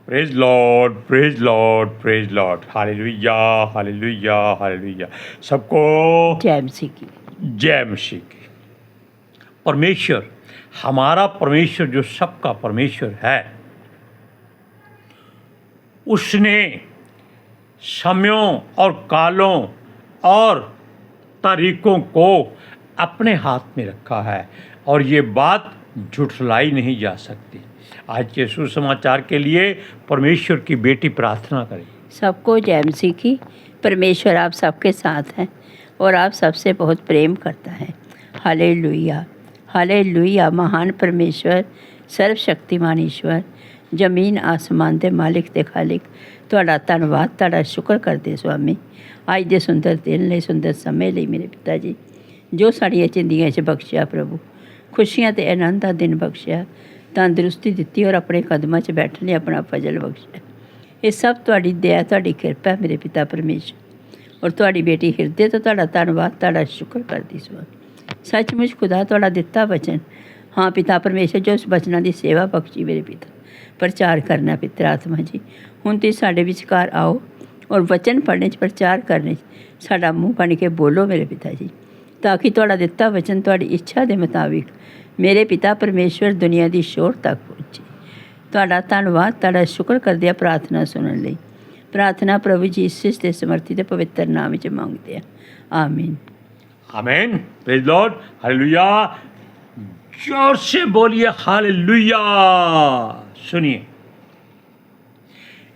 Praise Lord, praise Lord, praise Lord. Hallelujah, hallelujah, hallelujah. सबको जय मसीह की। जय मसीह की। परमेश्वर, हमारा परमेश्वर जो सबका परमेश्वर है, उसने समयों और कालों और तारीखों को अपने हाथ में रखा है और ये बात झुठलाई नहीं जा सकती। आज के सुसमाचार के लिए परमेश्वर की बेटी प्रार्थना करें। सबको जय मसीह की। परमेश्वर आप सबके साथ हैं और आप सबसे बहुत प्रेम करता है। Hallelujah, hallelujah. महान परमेश्वर, सर्वशक्तिमान ईश्वर, जमीन आसमान दे मालिक ते खालिक, तुहाडा धन्नवाद, तुहाडा शुक्र करते स्वामी अज दे सुंदर दिन लई, सुंदर समय लई मेरे पिता जी, जो साड़ियां जिंदगियां च बख्शिया प्रभु, खुशियां ते आनंद दा दिन बख्शिया, तंदुरुस्ती दित्ती और अपने कदमां च बैठने अपना फजल बख्शिया। ये सब तुहाडी दया, तुहाडी किरपा है मेरे पिता परमेश्वर। और तुहाडी बेटी हिरदे तो तुहाडा धन्नवाद, तुहाडा शुक्र करदी स्वामी। सचमुच खुदा तुहाडा दिता वचन, हाँ पिता परमेश्वर, जो उस वचनां दी सेवा बख्शी मेरे पिता, प्रचार करना पितर आत्मा जी। हुण तुसीं साडे विचकार आओ और वचन पढ़ने प्रचार करने साडा मूँह बन के बोलो मेरे पिता जी, ताकि तुहाडा दिता वचन तुहाडी इच्छा के मुताबिक मेरे पिता परमेश्वर दुनिया की शोर तक पहुँचे। तुहाडा धन्नवाद, तुहाडा शुक्र करदे प्रार्थना सुनने लई। प्रार्थना प्रभु जी यीशु के समर्थी ते पवित्र नाम च मांगते हैं, आमीन। आमीन। Praise Lord, hallelujah. जोर से बोलिए हालेलुया। सुनिए,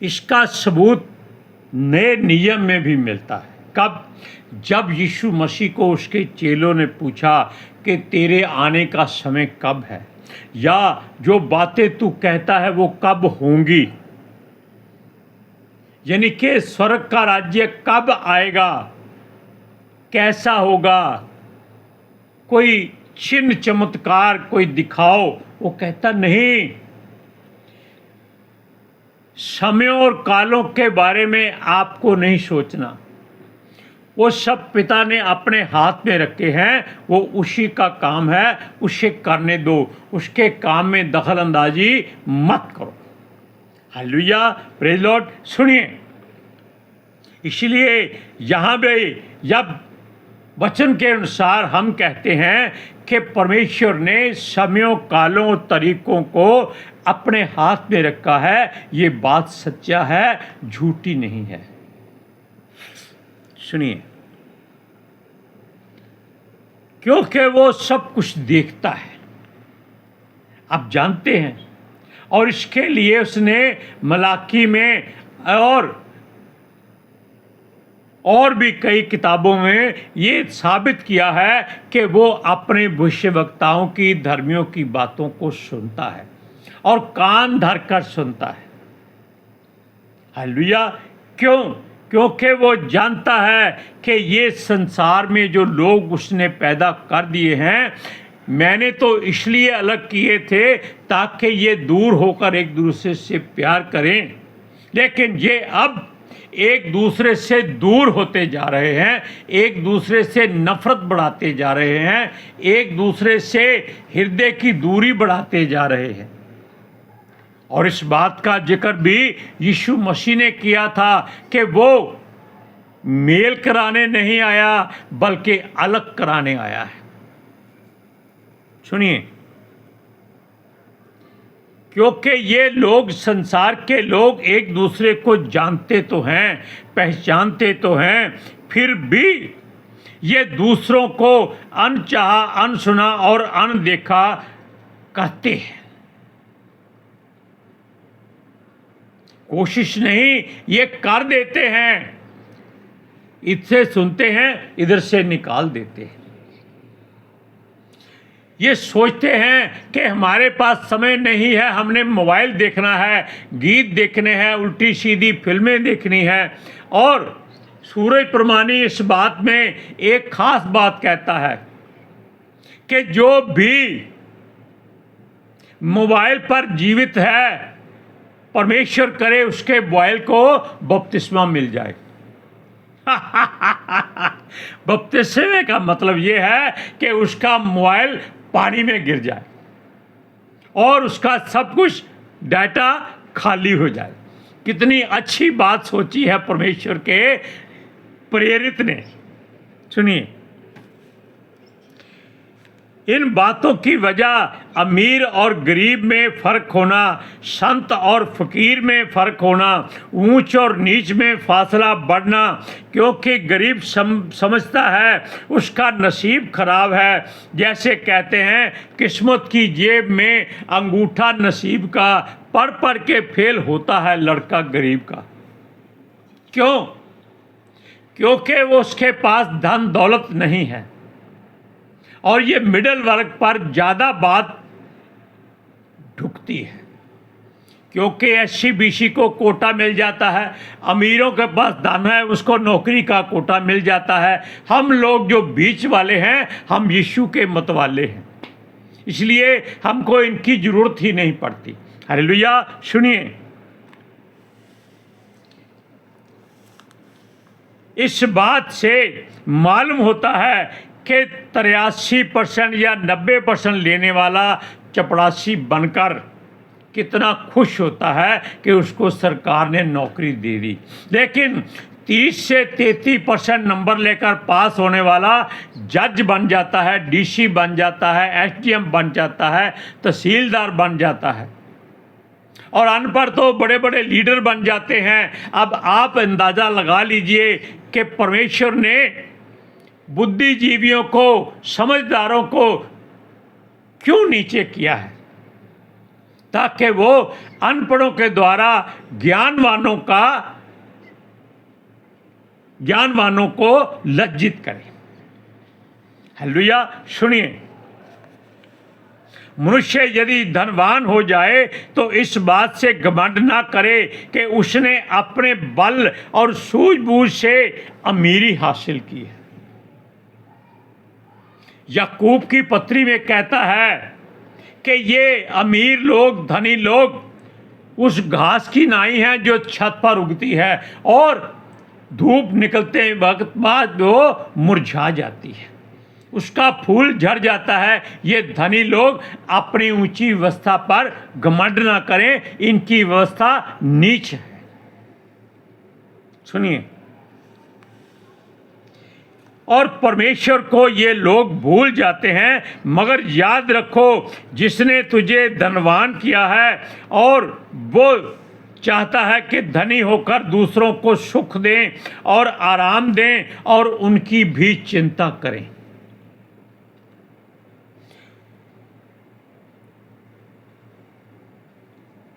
इसका सबूत नए नियम में भी मिलता है। कब? जब यीशु मसीह को उसके चेलों ने पूछा कि तेरे आने का समय कब है, या जो बातें तू कहता है वो कब होंगी, यानी कि स्वर्ग का राज्य कब आएगा, कैसा होगा, कोई चिन्ह चमत्कार कोई दिखाओ। वो कहता नहीं, समयों और कालों के बारे में आपको नहीं सोचना, वो सब पिता ने अपने हाथ में रखे हैं, वो उसी का काम है, उसे करने दो, उसके काम में दखल अंदाजी मत करो। Hallelujah, praise Lord. सुनिए, इसलिए यहाँ पे जब वचन के अनुसार हम कहते हैं कि परमेश्वर ने समयों, कालों, तरीकों को अपने हाथ में रखा है, ये बात सच्चा है, झूठी नहीं है। सुनिए, क्योंकि वो सब कुछ देखता है, आप जानते हैं, और इसके लिए उसने मलाकी में और भी कई किताबों में ये साबित किया है कि वो अपने भविष्यवक्ताओं की, धर्मियों की बातों को सुनता है और कान धर कर सुनता है। हालेलुया। क्यों? क्योंकि वो जानता है कि ये संसार में जो लोग उसने पैदा कर दिए हैं, मैंने तो इसलिए अलग किए थे ताकि ये दूर होकर एक दूसरे से प्यार करें, लेकिन ये अब एक दूसरे से दूर होते जा रहे हैं, एक दूसरे से नफरत बढ़ाते जा रहे हैं, एक दूसरे से हृदय की दूरी बढ़ाते जा रहे हैं। और इस बात का जिक्र भी यीशु मसीह ने किया था कि वो मेल कराने नहीं आया बल्कि अलग कराने आया है। सुनिए, क्योंकि ये लोग, संसार के लोग, एक दूसरे को जानते तो हैं, पहचानते तो हैं, फिर भी ये दूसरों को अनचाहा, अनसुना और अनदेखा करते हैं। कोशिश नहीं, ये कर देते हैं, इससे सुनते हैं, इधर से निकाल देते हैं। ये सोचते हैं कि हमारे पास समय नहीं है, हमने मोबाइल देखना है, गीत देखने हैं, उल्टी सीधी फिल्में देखनी है। और सूरज प्रमाणी इस बात में एक खास बात कहता है कि जो भी मोबाइल पर जीवित है, परमेश्वर करे उसके मोबाइल को बपतिस्मा मिल जाए। बपतिस्मे का मतलब ये है कि उसका मोबाइल पानी में गिर जाए और उसका सब कुछ डाटा खाली हो जाए। कितनी अच्छी बात सोची है परमेश्वर के प्रेरित ने। सुनिए, इन बातों की वजह अमीर और गरीब में फ़र्क होना, संत और फकीर में फ़र्क होना, ऊंच और नीच में फासला बढ़ना, क्योंकि गरीब समझता है उसका नसीब खराब है। जैसे कहते हैं किस्मत की जेब में अंगूठा नसीब का, पढ़ के फेल होता है लड़का गरीब का। क्यों? क्योंकि वो उसके पास धन दौलत नहीं है। और ये मिडिल वर्ग पर ज़्यादा बात ढुकती है, क्योंकि एससी बीसी को कोटा मिल जाता है, अमीरों के पास धन है उसको नौकरी का कोटा मिल जाता है। हम लोग जो बीच वाले हैं, हम यीशु के मत वाले हैं, इसलिए हमको इनकी ज़रूरत ही नहीं पड़ती। हालेलुया। सुनिए, इस बात से मालूम होता है कि 83% या 90% लेने वाला चपरासी बनकर कितना खुश होता है कि उसको सरकार ने नौकरी दे दी, लेकिन 30 से 33% नंबर लेकर पास होने वाला जज बन जाता है, डीसी बन जाता है, एसडीएम बन जाता है, तहसीलदार बन जाता है, और अनपढ़ तो बड़े बड़े लीडर बन जाते हैं। अब आप अंदाज़ा लगा लीजिए कि परमेश्वर ने बुद्धिजीवियों को, समझदारों को क्यों नीचे किया है, ताकि वो अनपढ़ों के द्वारा ज्ञानवानों को लज्जित करें। हालेलुया। सुनिए, मनुष्य यदि धनवान हो जाए तो इस बात से घमंड ना करे कि उसने अपने बल और सूझबूझ से अमीरी हासिल की है। याकूब की पत्री में कहता है कि ये अमीर लोग, धनी लोग उस घास की नाई हैं जो छत पर उगती है और धूप निकलते वक्त बाद वो मुरझा जाती है, उसका फूल झड़ जाता है। ये धनी लोग अपनी ऊंची व्यवस्था पर घमंड ना करें, इनकी व्यवस्था नीच है। सुनिए, और परमेश्वर को ये लोग भूल जाते हैं, मगर याद रखो जिसने तुझे धनवान किया है और वो चाहता है कि धनी होकर दूसरों को सुख दें और आराम दें और उनकी भी चिंता करें।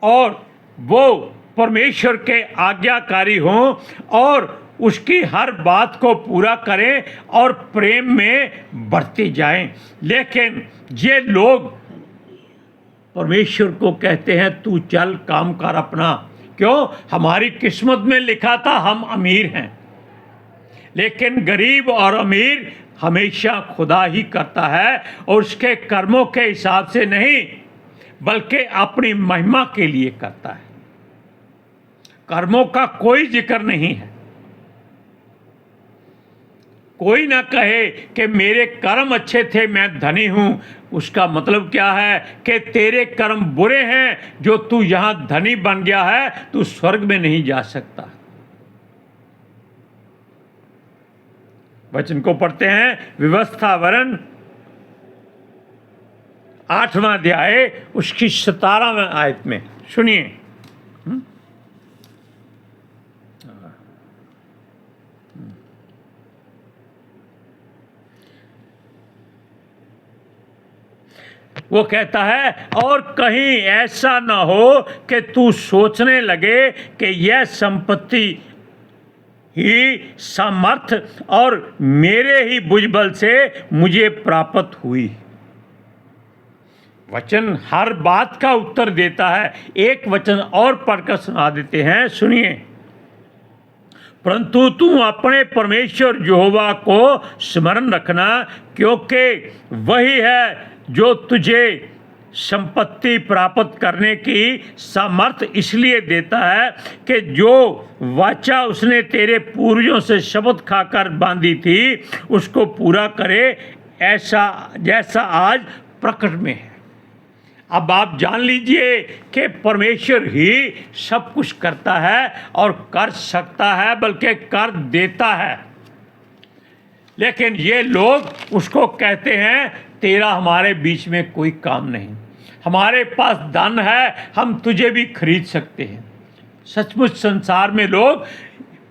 और वो परमेश्वर के आज्ञाकारी हों और उसकी हर बात को पूरा करें और प्रेम में बढ़ते जाएं। लेकिन ये लोग परमेश्वर को कहते हैं तू चल काम कर अपना, क्यों? हमारी किस्मत में लिखा था हम अमीर हैं। लेकिन गरीब और अमीर हमेशा खुदा ही करता है, और उसके कर्मों के हिसाब से नहीं बल्कि अपनी महिमा के लिए करता है। कर्मों का कोई जिक्र नहीं है। कोई ना कहे कि मेरे कर्म अच्छे थे मैं धनी हूं, उसका मतलब क्या है कि तेरे कर्म बुरे हैं जो तू यहां धनी बन गया है, तू स्वर्ग में नहीं जा सकता। वचन को पढ़ते हैं, व्यवस्था वरन 8वां अध्याय उसकी 17वें आयत में। सुनिए, वो कहता है, और कहीं ऐसा ना हो कि तू सोचने लगे कि यह संपत्ति ही सामर्थ और मेरे ही भुजबल से मुझे प्राप्त हुई। वचन हर बात का उत्तर देता है। एक वचन और पढ़कर सुना देते हैं, सुनिए। परंतु तू अपने परमेश्वर यहोवा को स्मरण रखना, क्योंकि वही है जो तुझे संपत्ति प्राप्त करने की सामर्थ इसलिए देता है कि जो वाचा उसने तेरे पूर्वजों से शपथ खाकर बांधी थी उसको पूरा करे, ऐसा जैसा आज प्रकट में है। अब आप जान लीजिए कि परमेश्वर ही सब कुछ करता है और कर सकता है, बल्कि कर देता है। लेकिन ये लोग उसको कहते हैं, तेरा हमारे बीच में कोई काम नहीं, हमारे पास धन है, हम तुझे भी खरीद सकते हैं। सचमुच संसार में लोग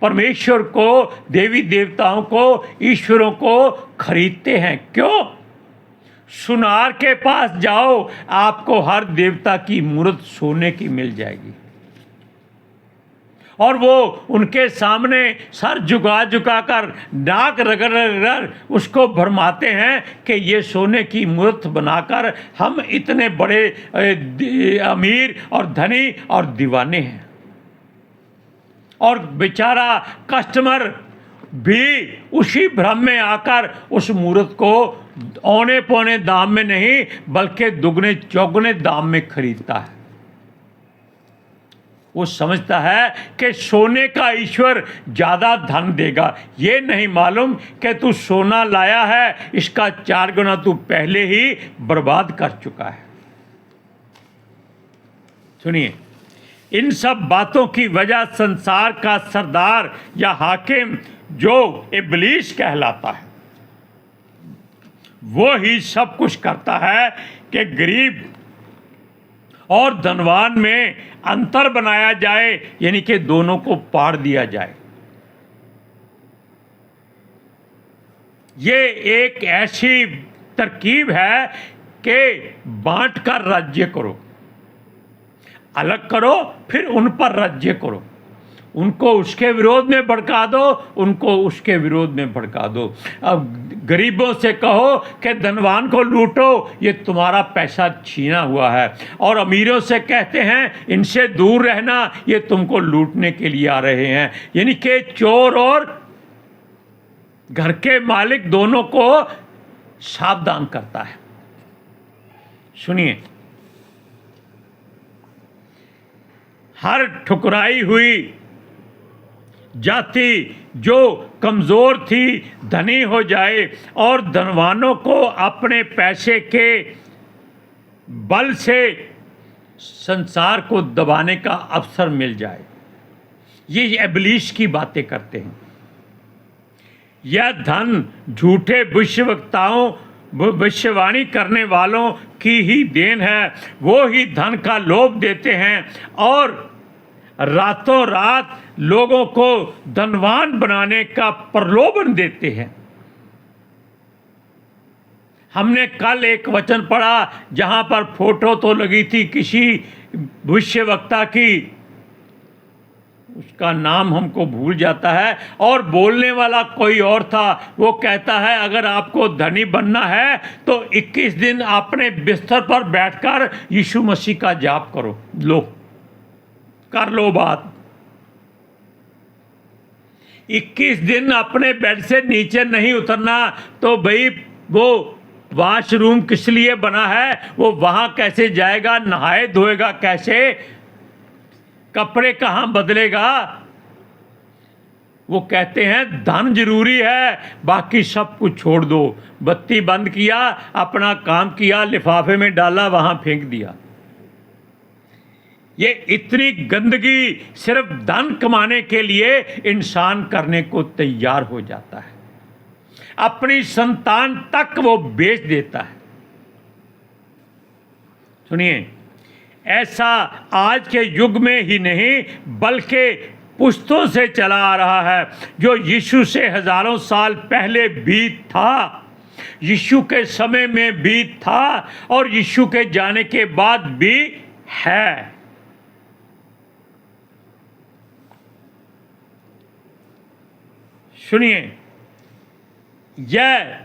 परमेश्वर को, देवी देवताओं को, ईश्वरों को खरीदते हैं। क्यों? सुनार के पास जाओ, आपको हर देवता की मूर्त सोने की मिल जाएगी, और वो उनके सामने सर झुका झुका कर, नाक रगड़ रगड़ उसको भरमाते हैं कि ये सोने की मूर्त बनाकर हम इतने बड़े अमीर और धनी और दीवाने हैं। और बेचारा कस्टमर भी उसी भ्रम में आकर उस मूर्त को औने पौने दाम में नहीं, बल्कि दुगने चौगुने दाम में खरीदता है। वो समझता है कि सोने का ईश्वर ज़्यादा धन देगा। ये नहीं मालूम कि तू सोना लाया है, इसका 4 गुना तू पहले ही बर्बाद कर चुका है। सुनिए, इन सब बातों की वजह संसार का सरदार या हाकिम जो इब्लीस कहलाता है, वो ही सब कुछ करता है कि गरीब और धनवान में अंतर बनाया जाए, यानी कि दोनों को पाड़ दिया जाए। ये एक ऐसी तरकीब है कि बांट कर राज्य करो, अलग करो, फिर उन पर राज्य करो। उनको उसके विरोध में भड़का दो, उनको उसके विरोध में भड़का दो। अब गरीबों से कहो कि धनवान को लूटो, ये तुम्हारा पैसा छीना हुआ है, और अमीरों से कहते हैं इनसे दूर रहना, ये तुमको लूटने के लिए आ रहे हैं। यानी कि चोर और घर के मालिक दोनों को सावधान करता है। सुनिए, हर ठुकराई हुई जाति जो कमज़ोर थी धनी हो जाए, और धनवानों को अपने पैसे के बल से संसार को दबाने का अवसर मिल जाए। ये इब्लीस की बातें करते हैं। यह धन झूठे भविष्यवक्ताओं, भविष्यवाणी करने वालों की ही देन है। वो ही धन का लोभ देते हैं और रातों रात लोगों को धनवान बनाने का प्रलोभन देते हैं। हमने कल एक वचन पढ़ा जहां पर फोटो तो लगी थी किसी भविष्यवक्ता की, उसका नाम हमको भूल जाता है, और बोलने वाला कोई और था। वो कहता है अगर आपको धनी बनना है तो 21 दिन अपने बिस्तर पर बैठकर यीशु मसीह का जाप करो, लो कर लो बात। 21 दिन अपने बेड से नीचे नहीं उतरना, तो भाई वो वॉशरूम किस लिए बना है, वो वहां कैसे जाएगा, नहाए धोएगा कैसे, कपड़े कहाँ बदलेगा। वो कहते हैं धन जरूरी है, बाकी सब कुछ छोड़ दो। बत्ती बंद किया, अपना काम किया, लिफाफे में डाला, वहां फेंक दिया। ये इतनी गंदगी सिर्फ धन कमाने के लिए इंसान करने को तैयार हो जाता है। अपनी संतान तक वो बेच देता है। सुनिए, ऐसा आज के युग में ही नहीं बल्कि पुश्तों से चला आ रहा है, जो यीशु से हजारों साल पहले भी था, यीशु के समय में भी था, और यीशु के जाने के बाद भी है। सुनिए, यह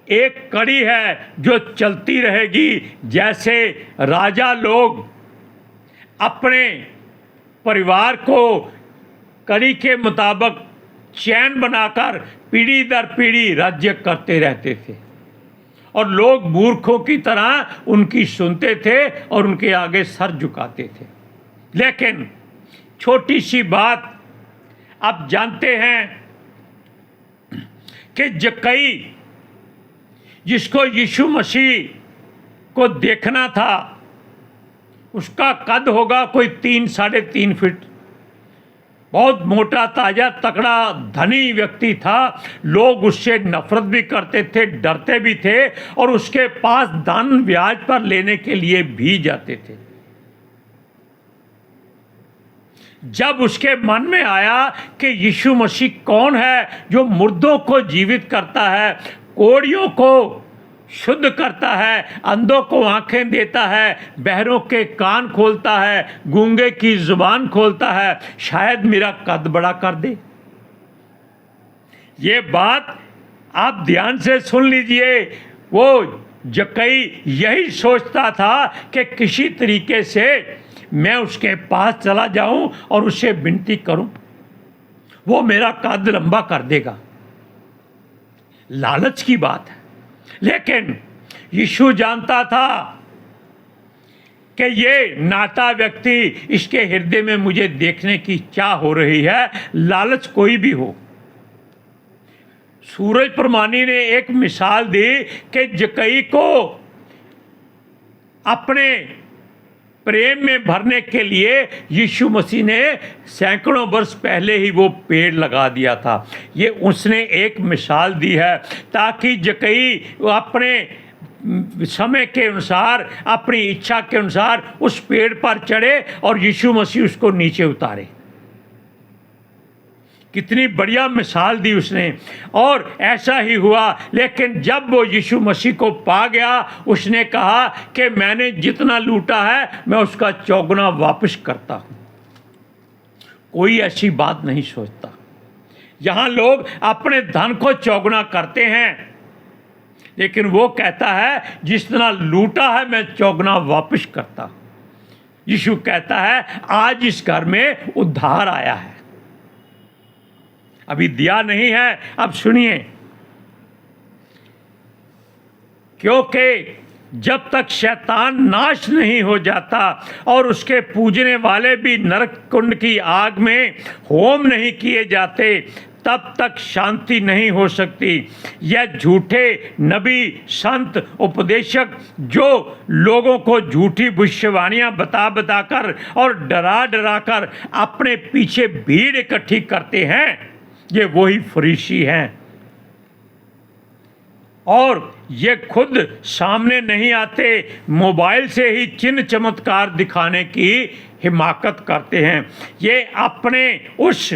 एक कड़ी है जो चलती रहेगी। जैसे राजा लोग अपने परिवार को कड़ी के मुताबिक चैन बनाकर पीढ़ी दर पीढ़ी राज्य करते रहते थे, और लोग मूर्खों की तरह उनकी सुनते थे और उनके आगे सर झुकाते थे। लेकिन छोटी सी बात, आप जानते हैं कि जक्कई जिसको यीशु मसीह को देखना था, उसका कद होगा कोई 3-3.5 फीट, बहुत मोटा ताजा तगड़ा धनी व्यक्ति था। लोग उससे नफरत भी करते थे, डरते भी थे, और उसके पास धन ब्याज पर लेने के लिए भी जाते थे। जब उसके मन में आया कि यीशु मसीह कौन है जो मुर्दों को जीवित करता है, कोढ़ियों को शुद्ध करता है, अंधों को आंखें देता है, बहरों के कान खोलता है, गूंगे की जुबान खोलता है, शायद मेरा कद बड़ा कर दे। ये बात आप ध्यान से सुन लीजिए। वो जक्कई यही सोचता था कि किसी तरीके से मैं उसके पास चला जाऊं और उससे विनती करूं, वो मेरा कद लंबा कर देगा। लालच की बात है। लेकिन यीशु जानता था कि ये नाटा व्यक्ति, इसके हृदय में मुझे देखने की चाह हो रही है, लालच कोई भी हो। सूरज प्रमाणी ने एक मिसाल दी कि जक्कई को अपने प्रेम में भरने के लिए यीशु मसीह ने सैकड़ों वर्ष पहले ही वो पेड़ लगा दिया था। ये उसने एक मिसाल दी है ताकि जक्कई अपने समय के अनुसार, अपनी इच्छा के अनुसार उस पेड़ पर चढ़े और यीशु मसीह उसको नीचे उतारे। कितनी बढ़िया मिसाल दी उसने, और ऐसा ही हुआ। लेकिन जब वो यीशु मसीह को पा गया, उसने कहा कि मैंने जितना लूटा है मैं उसका चौगुना वापस करता हूँ। कोई ऐसी बात नहीं सोचता। यहाँ लोग अपने धन को चौगुना करते हैं, लेकिन वो कहता है जितना लूटा है मैं चौगुना वापस करता हूँ। यीशु कहता है आज इस घर में उद्धार आया है। अभी दिया नहीं है, अब सुनिए। क्योंकि जब तक शैतान नाश नहीं हो जाता और उसके पूजने वाले भी नरक कुंड की आग में होम नहीं किए जाते, तब तक शांति नहीं हो सकती। यह झूठे नबी, संत, उपदेशक जो लोगों को झूठी भविष्यवाणियां बता बताकर और डरा डरा कर अपने पीछे भीड़ इकट्ठी करते हैं, ये वही फरीसी हैं। और ये खुद सामने नहीं आते, मोबाइल से ही चिन्ह चमत्कार दिखाने की हिमाकत करते हैं। ये अपने उस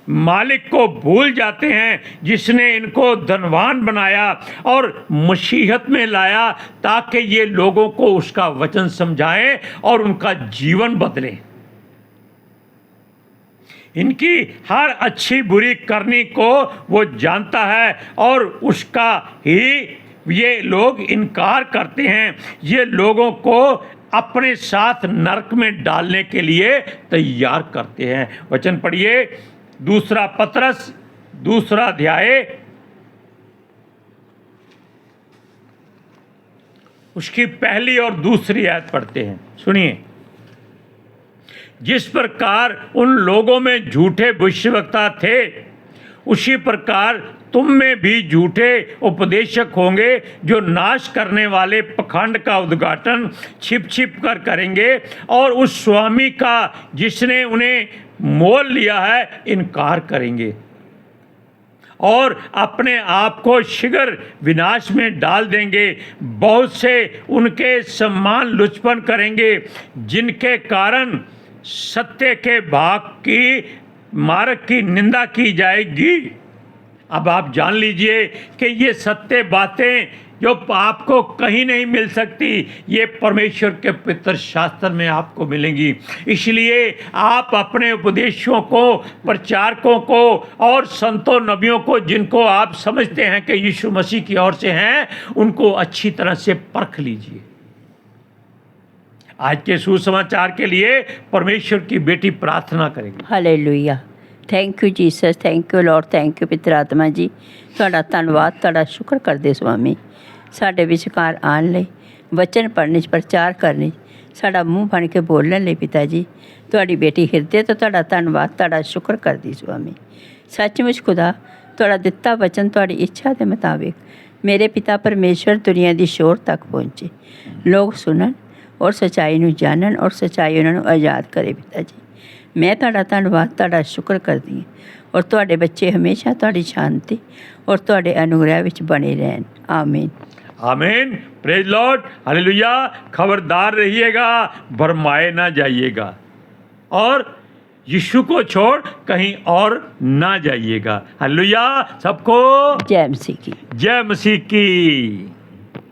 मालिक को भूल जाते हैं जिसने इनको धनवान बनाया और मसीहत में लाया, ताकि ये लोगों को उसका वचन समझाएं और उनका जीवन बदले। इनकी हर अच्छी बुरी करनी को वो जानता है और उसका ही ये लोग इनकार करते हैं। ये लोगों को अपने साथ नरक में डालने के लिए तैयार करते हैं। वचन पढ़िए, 2 पतरस 2 अध्याय उसकी पहली और दूसरी आयत पढ़ते हैं। सुनिए। जिस प्रकार उन लोगों में झूठे भविष्यवक्ता थे, उसी प्रकार तुम में भी झूठे उपदेशक होंगे, जो नाश करने वाले पखंड का उद्घाटन छिप छिप कर करेंगे और उस स्वामी का जिसने उन्हें मोल लिया है इनकार करेंगे और अपने आप को शीघ्र विनाश में डाल देंगे। बहुत से उनके सम्मान लुचपन करेंगे, जिनके कारण सत्य के भाग की मार्ग की निंदा की जाएगी। अब आप जान लीजिए कि ये सत्य बातें जो आपको कहीं नहीं मिल सकती, ये परमेश्वर के पवित्र शास्त्र में आपको मिलेंगी। इसलिए आप अपने उपदेशों को, प्रचारकों को और संतों नबियों को, जिनको आप समझते हैं कि यीशु मसीह की ओर से हैं, उनको अच्छी तरह से परख लीजिए। आज के सुसमाचार के लिए परमेश्वर की बेटी प्रार्थना करेगी। Hallelujah. Thank you Jesus, thank you Lord, thank you पितर आत्मा जी। ਤੁਹਾਡਾ ਧੰਨਵਾਦ, ਤੁਹਾਡਾ ਸ਼ੁਕਰ ਕਰਦੇ ਸੁਆਮੀ, ਸਾਡੇ ਵਿਚਕਾਰ ਆਉਣ ਲਈ, ਵਚਨ ਪੜ੍ਹਨ 'ਚ, ਪ੍ਰਚਾਰ ਕਰਨ 'ਚ, ਸਾਡਾ ਮੂੰਹ ਬਣ ਕੇ ਬੋਲਣ ਲਈ ਪਿਤਾ ਜੀ। ਤੁਹਾਡੀ ਬੇਟੀ ਹਿਰਦੇ ਤੋਂ ਤੁਹਾਡਾ ਧੰਨਵਾਦ, ਤੁਹਾਡਾ ਸ਼ੁਕਰ ਕਰਦੀ ਸੁਆਮੀ। ਸੱਚਮੁੱਚ ਖੁਦਾ, ਤੁਹਾਡਾ ਦਿੱਤਾ ਵਚਨ ਤੁਹਾਡੀ ਇੱਛਾ ਦੇ ਮੁਤਾबिक ਮੇਰੇ ਪਿਤਾ ਪਰਮੇਸ਼ਵਰ ਦੁਨੀਆ ਦੀ ਸ਼ੋਰ ਤੱਕ ਪਹੁੰਚੇ, ਲੋਕ ਸੁਣਨ, ਔਰ ਸੱਚਾਈ ਨੂੰ ਜਾਣਨ ਔਰ ਸੱਚਾਈ ਉਹਨਾਂ ਨੂੰ ਆਜ਼ਾਦ ਕਰੇ ਪਿਤਾ ਜੀ। ਮੈਂ ਤੁਹਾਡਾ ਧੰਨਵਾਦ, ਤੁਹਾਡਾ ਸ਼ੁਕਰ ਕਰਦੀ ਹਾਂ ਔਰ ਤੁਹਾਡੇ ਬੱਚੇ ਹਮੇਸ਼ਾ ਤੁਹਾਡੀ ਸ਼ਾਂਤੀ ਔਰ ਤੁਹਾਡੇ ਅਨੁਗ੍ਰਹਿ ਵਿੱਚ ਬਣੇ ਰਹਿਣ। ਆਮੀਨ। आमीन, प्रेज लॉर्ड, हालेलुया। खबरदार रहिएगा, भरमाए ना जाइएगा और यीशु को छोड़ कहीं और ना जाइएगा। हालेलुया। सबको जय मसीह की। जय मसीह की।